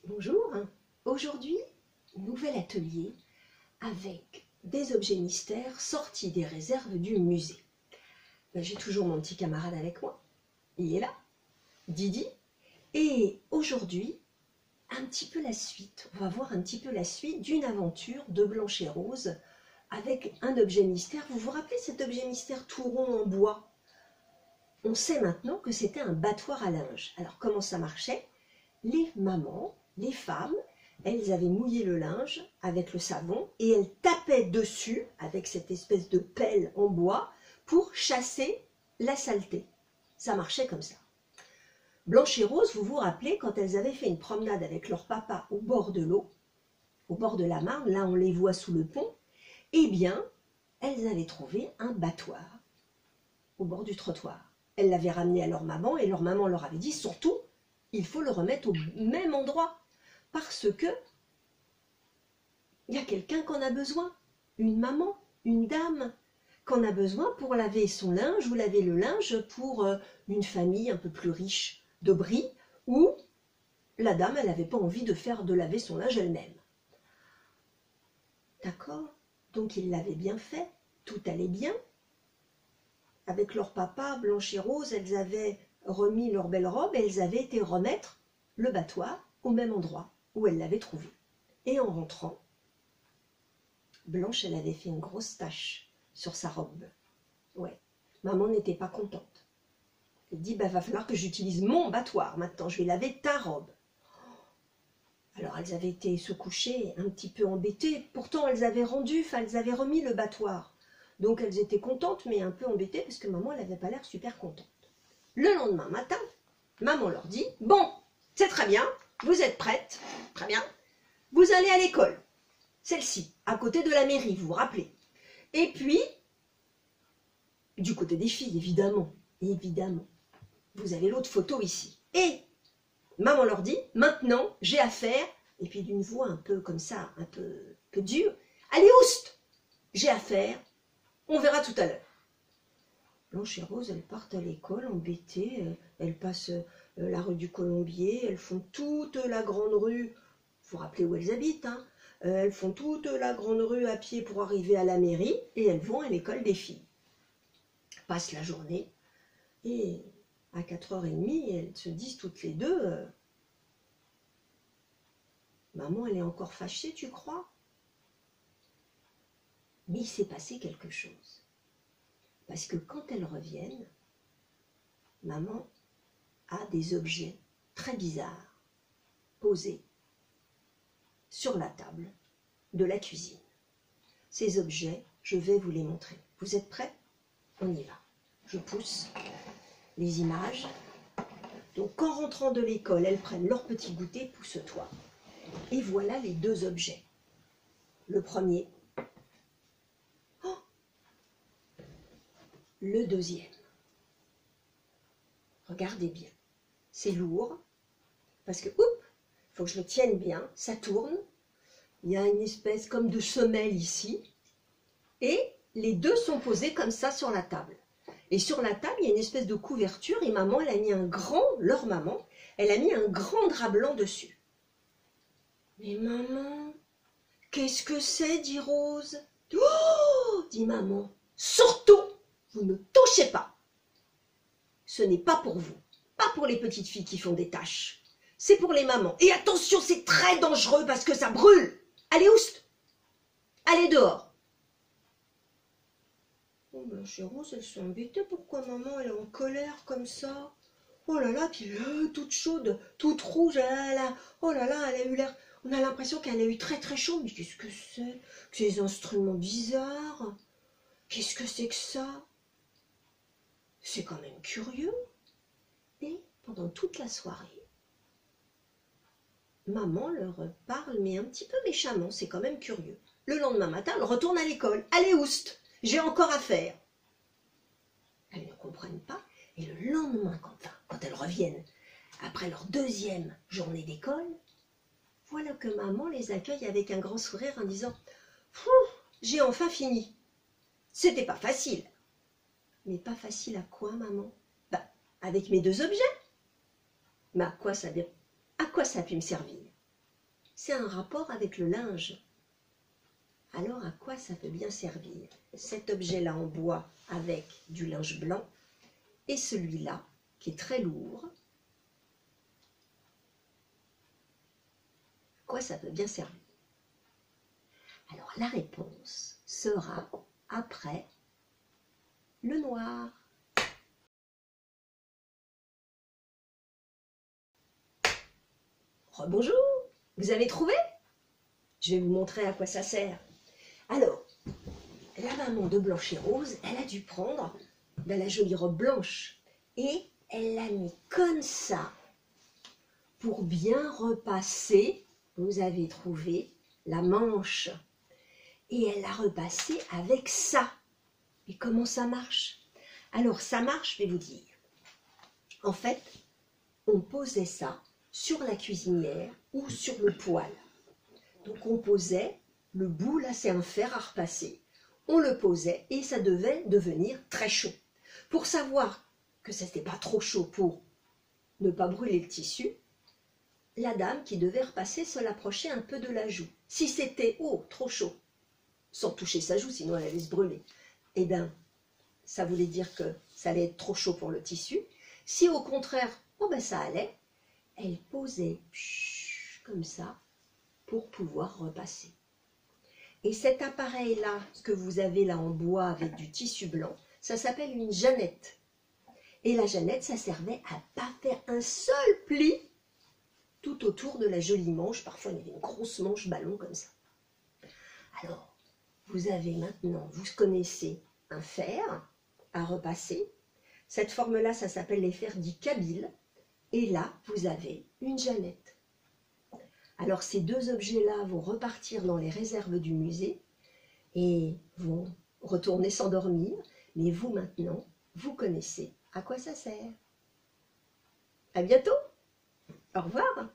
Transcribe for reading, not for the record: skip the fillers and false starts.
Bonjour, aujourd'hui, nouvel atelier avec des objets mystères sortis des réserves du musée. J'ai toujours mon petit camarade avec moi, il est là, Didi, et aujourd'hui, un petit peu la suite, on va voir un petit peu la suite d'une aventure de Blanche et Rose avec un objet mystère. Vous vous rappelez cet objet mystère tout rond en bois? On sait maintenant que c'était un battoir à linge. Alors comment ça marchait? Les mamans, les femmes, elles avaient mouillé le linge avec le savon et elles tapaient dessus avec cette espèce de pelle en bois pour chasser la saleté. Ça marchait comme ça. Blanche et Rose, vous vous rappelez, quand elles avaient fait une promenade avec leur papa au bord de l'eau, au bord de la Marne, là on les voit sous le pont, eh bien, elles avaient trouvé un battoir au bord du trottoir. Elles l'avaient ramené à leur maman et leur maman leur avait dit surtout, il faut le remettre au même endroit parce que il y a quelqu'un qu'on a besoin, une maman, une dame qu'on a besoin pour laver son linge ou laver le linge pour une famille un peu plus riche de Brie où la dame, elle n'avait pas envie de laver son linge elle-même. D'accord? Donc ils l'avaient bien fait, tout allait bien. Avec leur papa, Blanche et Rose, elles avaient remis leur belle robe et elles avaient été remettre le battoir au même endroit où elles l'avaient trouvé. Et en rentrant, Blanche, elle avait fait une grosse tache sur sa robe. Ouais, maman n'était pas contente. Elle dit, va falloir que j'utilise mon battoir maintenant, je vais laver ta robe. Alors elles avaient été se coucher un petit peu embêtées, pourtant elles avaient remis le battoir. Donc elles étaient contentes, mais un peu embêtées, parce que maman, elle n'avait pas l'air super contente. Le lendemain matin, maman leur dit, bon, c'est très bien, vous êtes prêtes, très bien, vous allez à l'école, celle-ci, à côté de la mairie, vous vous rappelez. Et puis, du côté des filles, évidemment, vous avez l'autre photo ici. Et maman leur dit, maintenant, j'ai affaire, et puis d'une voix un peu comme ça, un peu dure, allez, oust, j'ai affaire, on verra tout à l'heure. Blanche et Rose, elles partent à l'école embêtées, elles passent la rue du Colombier, elles font toute la grande rue, vous vous rappelez où elles habitent, hein, elles font toute la grande rue à pied pour arriver à la mairie, et elles vont à l'école des filles. Elles passent la journée, et à 4h30, elles se disent toutes les deux, maman, elle est encore fâchée, tu crois? Mais il s'est passé quelque chose. Parce que quand elles reviennent, maman a des objets très bizarres posés sur la table de la cuisine. Ces objets, je vais vous les montrer. Vous êtes prêts? On y va. Je pousse les images. Donc en rentrant de l'école, elles prennent leur petit goûter, pousse-toi. Et voilà les deux objets. Le premier. Oh, le deuxième. Regardez bien. C'est lourd. Parce que, oups, il faut que je le tienne bien. Ça tourne. Il y a une espèce comme de semelle ici. Et les deux sont posés comme ça sur la table. Et sur la table, il y a une espèce de couverture. Et maman, elle a mis leur maman, elle a mis un grand drap blanc dessus. Mais maman, qu'est-ce que c'est, dit Rose. Oh, dit maman, surtout, vous ne touchez pas. Ce n'est pas pour vous, pas pour les petites filles qui font des tâches. C'est pour les mamans. Et attention, c'est très dangereux parce que ça brûle. Allez, oust, allez dehors. Oh, Blanche et Rose, elles sont embêtées. Pourquoi maman, elle est en colère comme ça? Oh là là, puis toute chaude, toute rouge. Oh là là, elle a eu l'air... On a l'impression qu'elle a eu très très chaud. Mais qu'est-ce que c'est que ces instruments bizarres? Qu'est-ce que c'est que ça? C'est quand même curieux. Et pendant toute la soirée, maman leur parle, mais un petit peu méchamment, c'est quand même curieux. Le lendemain matin, elle retourne à l'école. Allez, oust, j'ai encore à faire. Elles ne comprennent pas. Et le lendemain, quand elles reviennent, après leur deuxième journée d'école, voilà que maman les accueille avec un grand sourire en disant « J'ai enfin fini. C'était pas facile. » Mais pas facile à quoi, maman? Avec mes deux objets. Mais à quoi ça a pu me servir? c'est un rapport avec le linge. Alors à quoi ça peut bien servir cet objet-là en bois avec du linge blanc et celui-là qui est très lourd? À quoi ça peut bien servir? Alors la réponse sera après le noir. Rebonjour, vous avez trouvé? Je vais vous montrer à quoi ça sert. Alors, la maman de Blanche et Rose, elle a dû prendre la jolie robe blanche et elle l'a mis comme ça pour bien repasser. Vous avez trouvé la manche et elle l'a repassé avec ça. Et comment ça marche? Alors ça marche, je vais vous dire. En fait, on posait ça sur la cuisinière ou sur le poêle. Donc on posait le bout, là c'est un fer à repasser. On le posait et ça devait devenir très chaud. Pour savoir que ça n'était pas trop chaud pour ne pas brûler le tissu, la dame qui devait repasser se l'approchait un peu de la joue. Si c'était trop chaud, sans toucher sa joue, sinon elle allait se brûler, eh bien ça voulait dire que ça allait être trop chaud pour le tissu. Si au contraire, ça allait, elle posait comme ça pour pouvoir repasser. Et cet appareil-là, ce que vous avez là en bois avec du tissu blanc, ça s'appelle une jeannette. Et la jeannette, ça servait à pas faire un seul pli tout autour de la jolie manche. Parfois, il y avait une grosse manche ballon comme ça. Alors, vous avez maintenant, vous connaissez un fer à repasser. Cette forme-là, ça s'appelle les fers dits kabyles. Et là, vous avez une jeannette. Alors ces deux objets-là vont repartir dans les réserves du musée et vont retourner s'endormir. Mais vous maintenant, vous connaissez à quoi ça sert. À bientôt. Au revoir.